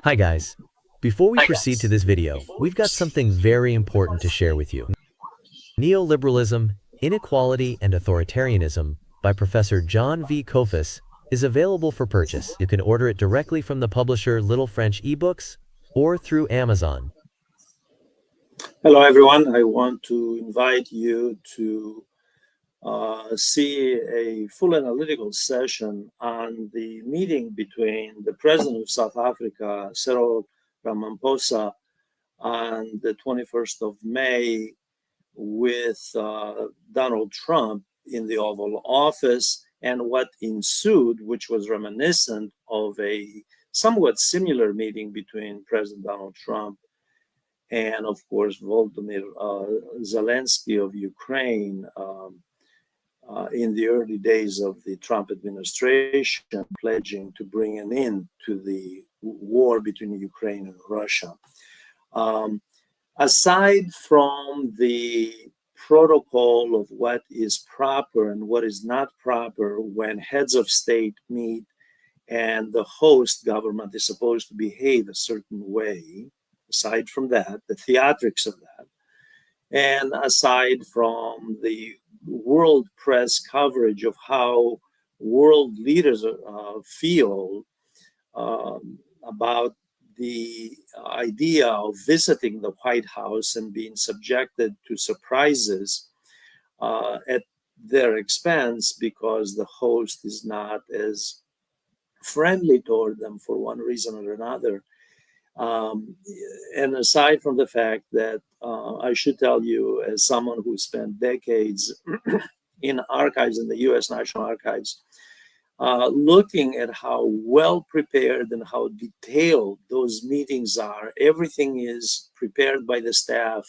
Hi guys. Before we proceed to this video, we've got something very important to share with you. Neoliberalism, Inequality and Authoritarianism by Professor Jon V. Kofas is available for purchase. You can order it directly from the publisher Little French eBooks or through Amazon. Hello everyone, I want to invite you to see a full analytical session on the meeting between the President of South Africa, Cyril Ramaphosa, on the 21st of May with Donald Trump in the Oval Office, and what ensued, which was reminiscent of a somewhat similar meeting between President Donald Trump and, of course, Volodymyr Zelensky of Ukraine in the early days of the Trump administration, pledging to bring an end to the war between Ukraine and Russia. Aside from the protocol of what is proper and what is not proper when heads of state meet and the host government is supposed to behave a certain way, aside from that, the theatrics of that, and aside from the world press coverage of how world leaders feel about the idea of visiting the White House and being subjected to surprises at their expense because the host is not as friendly toward them for one reason or another. And aside from the fact that I should tell you, as someone who spent decades in archives, in the US National Archives, looking at how well prepared and how detailed those meetings are, everything is prepared by the staff,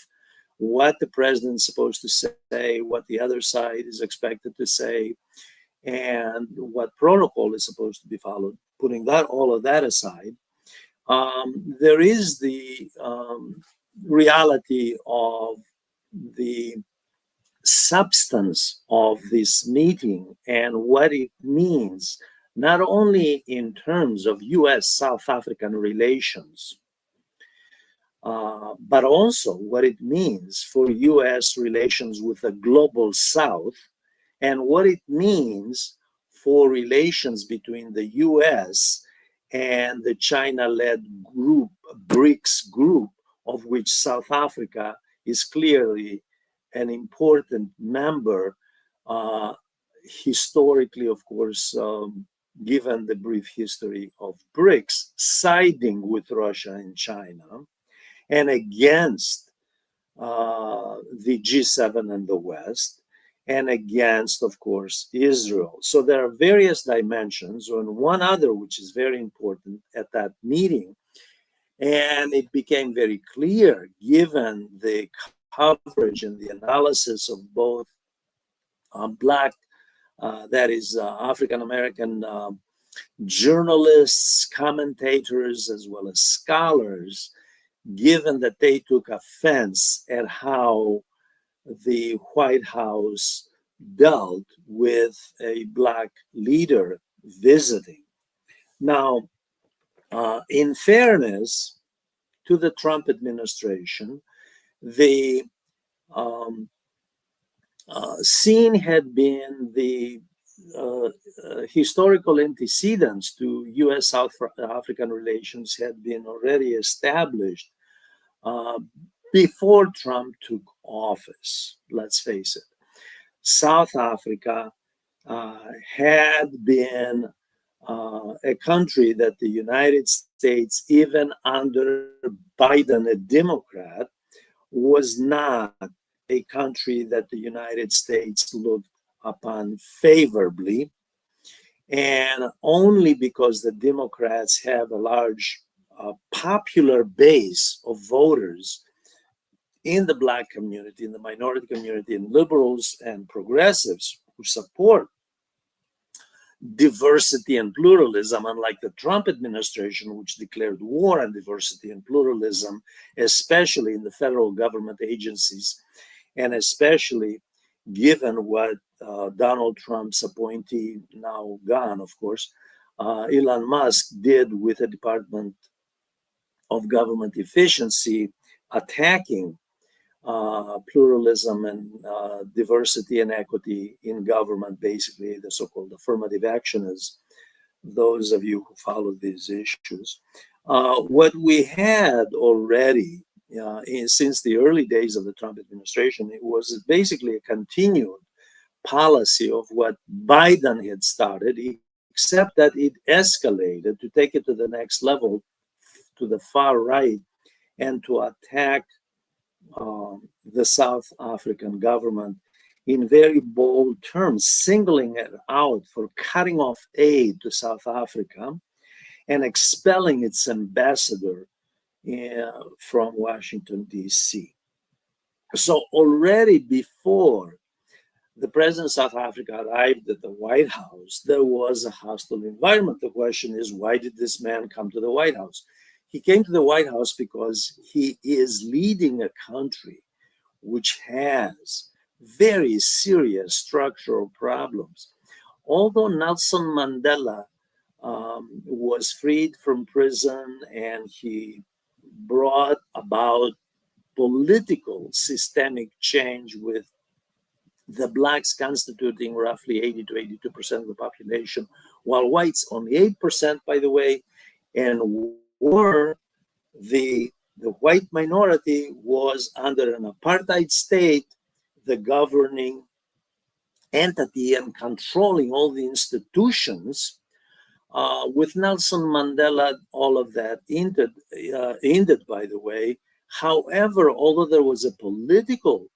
what the president's supposed to say, what the other side is expected to say, and what protocol is supposed to be followed. Putting that all of that aside, there is the reality of the substance of this meeting and what it means, not only in terms of US-South African relations, but also what it means for US relations with the global South, and what it means for relations between the US and the China-led group, BRICS group, of which South Africa is clearly an important member, historically, of course, given the brief history of BRICS, siding with Russia and China, and against the G7 and the West, and against, of course, Israel. So there are various dimensions, and one other which is very important at that meeting, and it became very clear given the coverage and the analysis of both Black, that is African-American journalists, commentators, as well as scholars, given that they took offense at how the White House dealt with a Black leader visiting. Now, in fairness to the Trump administration, the scene had been the historical antecedents to US-South African relations had been already established before Trump took office. Let's face it. South Africa had been a country that the United States, even under Biden, a Democrat, was not a country that the United States looked upon favorably, and only because the Democrats have a large popular base of voters in the Black community, in the minority community, and liberals and progressives who support diversity and pluralism, unlike the Trump administration, which declared war on diversity and pluralism, especially in the federal government agencies, and especially given what Donald Trump's appointee, now gone, of course, Elon Musk did with the Department of Government Efficiency, attacking pluralism and diversity and equity in government, basically the so-called affirmative action, as those of you who follow these issues. What we had already since the early days of the Trump administration, it was basically a continued policy of what Biden had started, except that it escalated to take it to the next level, to the far right, and to attack the South African government in very bold terms, singling it out for cutting off aid to South Africa and expelling its ambassador from Washington, D.C. So already before the president of South Africa arrived at the White House, there was a hostile environment. The question is, why did this man come to the White House? He came to the White House because he is leading a country which has very serious structural problems. Although Nelson Mandela was freed from prison and he brought about political systemic change, with the blacks constituting roughly 80 to 82% of the population, while whites only 8%, by the way, and were the white minority was under an apartheid state, the governing entity and controlling all the institutions. With Nelson Mandela, all of that ended, by the way. However, although there was a political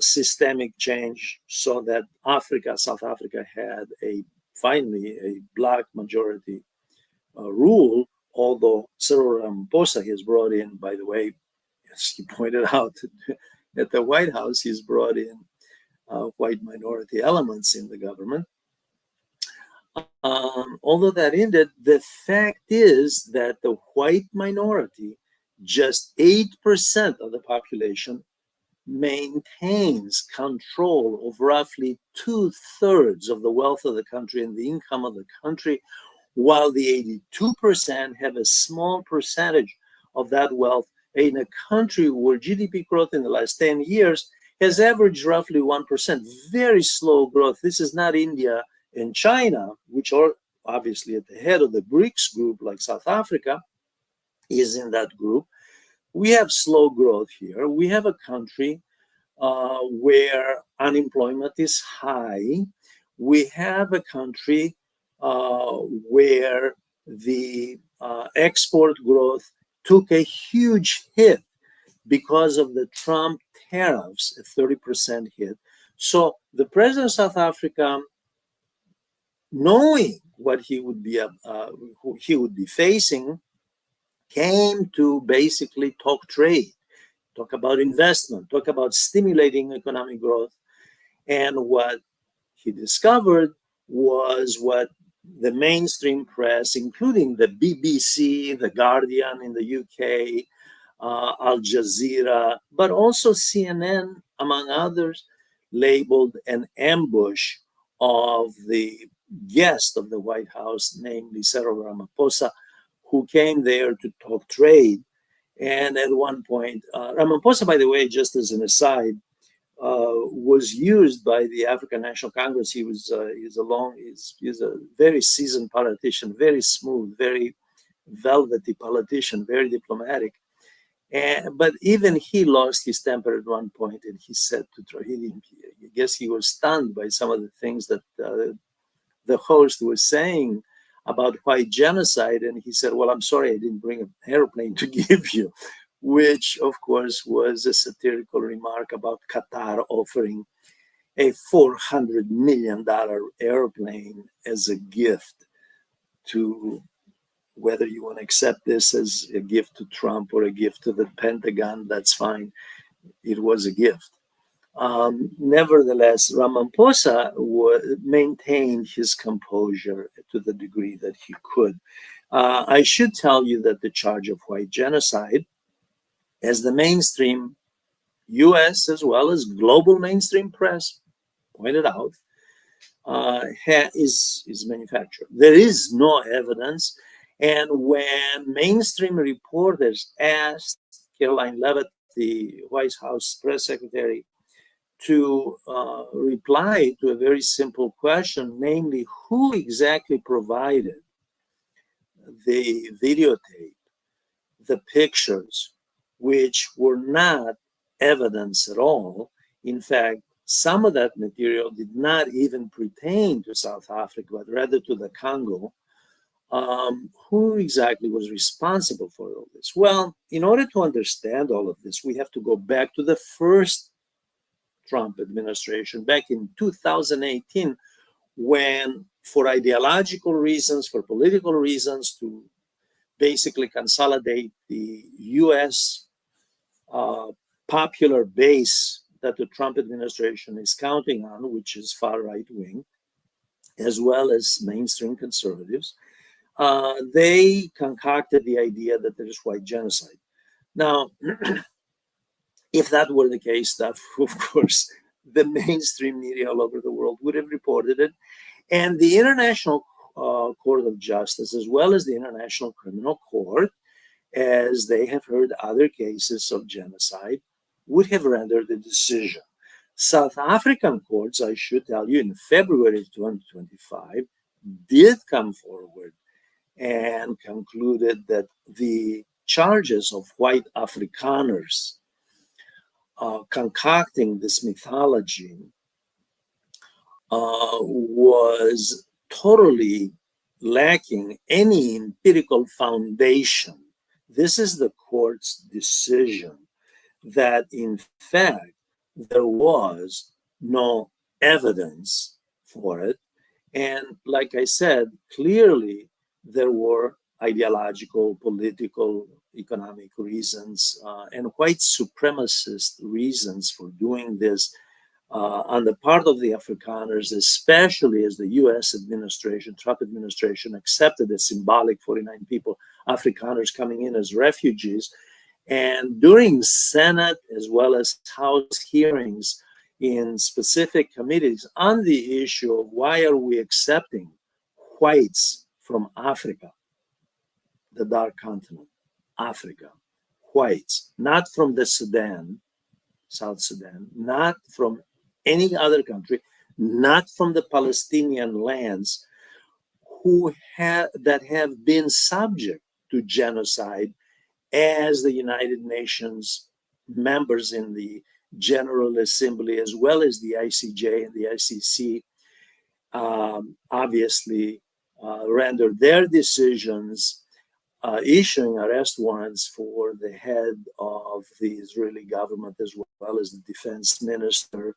systemic change so that South Africa had finally a black majority rule, although Cyril Ramaphosa has brought in, by the way, as you pointed out, at the White House, he's brought in white minority elements in the government. Although that ended, the fact is that the white minority, just 8% of the population, maintains control of roughly 2/3 of the wealth of the country and the income of the country, while the 82% have a small percentage of that wealth in a country where GDP growth in the last 10 years has averaged roughly 1%. Very slow growth. This is not India and China, which are obviously at the head of the BRICS group, like South Africa is in that group. We have slow growth here. We have a country where unemployment is high. We have a country where the export growth took a huge hit because of the Trump tariffs, a 30% hit. So the president of South Africa, knowing what he would be facing, came to basically talk trade, talk about investment, talk about stimulating economic growth. And what he discovered was what the mainstream press, including the BBC, The Guardian in the UK, Al Jazeera, but also CNN, among others, labeled an ambush of the guest of the White House, namely Cyril Ramaphosa, who came there to talk trade. And at one point, Ramaphosa, by the way, just as an aside, was used by the African National Congress. He's a very seasoned politician, very smooth, very velvety politician, very diplomatic. But even he lost his temper at one point, and he said to Trump, I guess he was stunned by some of the things that the host was saying about white genocide. And he said, well, I'm sorry, I didn't bring an airplane to give you, which, of course, was a satirical remark about Qatar offering a $400 million airplane as a gift to, whether you want to accept this as a gift to Trump or a gift to the Pentagon, that's fine. It was a gift. Nevertheless, Ramaphosa maintained his composure to the degree that he could. I should tell you that the charge of white genocide, as the mainstream US as well as global mainstream press pointed out, is manufactured. There is no evidence. And when mainstream reporters asked Caroline Leavitt, the White House press secretary, to reply to a very simple question, namely, who exactly provided the videotape, the pictures, which were not evidence at all. In fact, some of that material did not even pertain to South Africa, but rather to the Congo. Who exactly was responsible for all this? Well, in order to understand all of this, we have to go back to the first Trump administration back in 2018, when, for ideological reasons, for political reasons, to basically consolidate the US popular base that the Trump administration is counting on, which is far right wing, as well as mainstream conservatives, they concocted the idea that there is white genocide. Now, if that were the case, that of course the mainstream media all over the world would have reported it, and the International Court of Justice, as well as the International Criminal Court, as they have heard other cases of genocide, would have rendered a decision. South African courts, I should tell you, in February 2025, did come forward and concluded that the charges of white Afrikaners concocting this mythology was totally lacking any empirical foundation. This is the court's decision that, in fact, there was no evidence for it. And like I said, clearly there were ideological, political, economic reasons and white supremacist reasons for doing this on the part of the Afrikaners, especially as the US administration, Trump administration, accepted the symbolic 49 people, Afrikaners coming in as refugees. And during Senate as well as House hearings in specific committees on the issue of why are we accepting whites from Africa, the dark continent, Africa, whites, not from the Sudan, South Sudan, not from any other country, not from the Palestinian lands that have been subject to genocide as the United Nations members in the General Assembly, as well as the ICJ and the ICC, obviously rendered their decisions issuing arrest warrants for the head of the Israeli government, as well as the defense minister,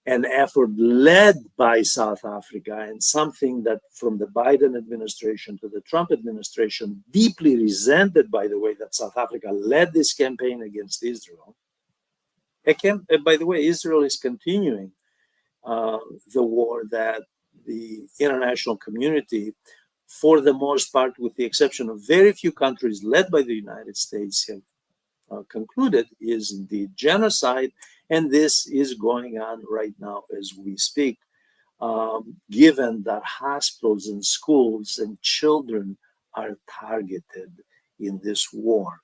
an effort led by South Africa, and something that from the Biden administration to the Trump administration, deeply resented, by the way, that South Africa led this campaign against Israel. By the way, Israel is continuing the war that the international community, for the most part, with the exception of very few countries led by the United States, have concluded is indeed genocide. And this is going on right now as we speak, given that hospitals and schools and children are targeted in this war.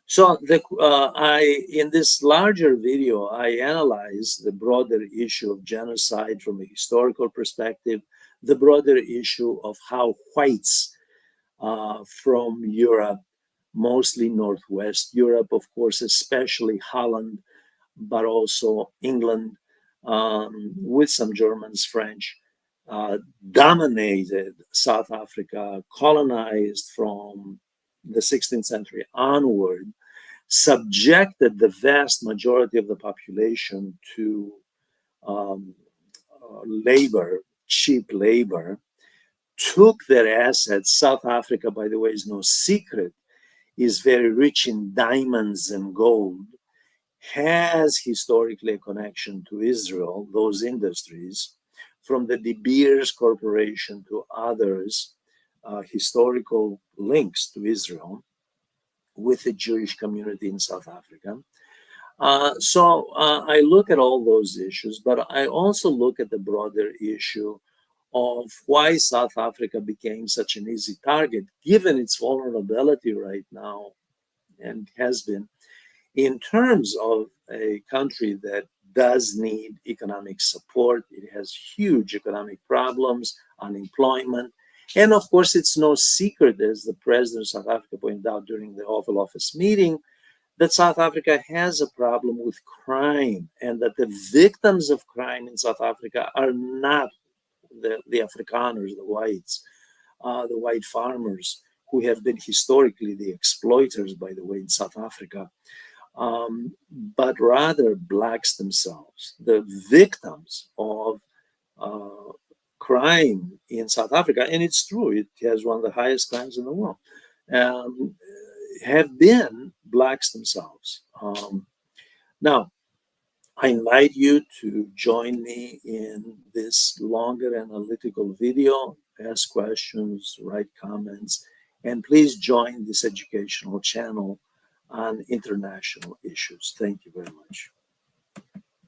So in this larger video, I analyze the broader issue of genocide from a historical perspective, the broader issue of how whites from Europe, mostly Northwest Europe, of course, especially Holland, but also England, with some Germans, French, dominated South Africa, colonized from the 16th century onward, subjected the vast majority of the population to labor, cheap labor, took their assets. South Africa, by the way, is no secret, is very rich in diamonds and gold, has historically a connection to Israel, those industries, from the De Beers Corporation to others, historical links to Israel with the Jewish community in South Africa. I look at all those issues, but I also look at the broader issue of why South Africa became such an easy target, given its vulnerability right now and has been, in terms of a country that does need economic support. It has huge economic problems, unemployment. And of course, it's no secret, as the president of South Africa pointed out during the Oval Office meeting, that South Africa has a problem with crime and that the victims of crime in South Africa are not the Afrikaners, the white farmers, who have been historically the exploiters, by the way, in South Africa, but rather blacks themselves, the victims of crime in South Africa. And it's true, it has one of the highest crimes in the world, have been blacks themselves. Now, I invite you to join me in this longer analytical video, ask questions, write comments, and please join this educational channel on international issues. Thank you very much.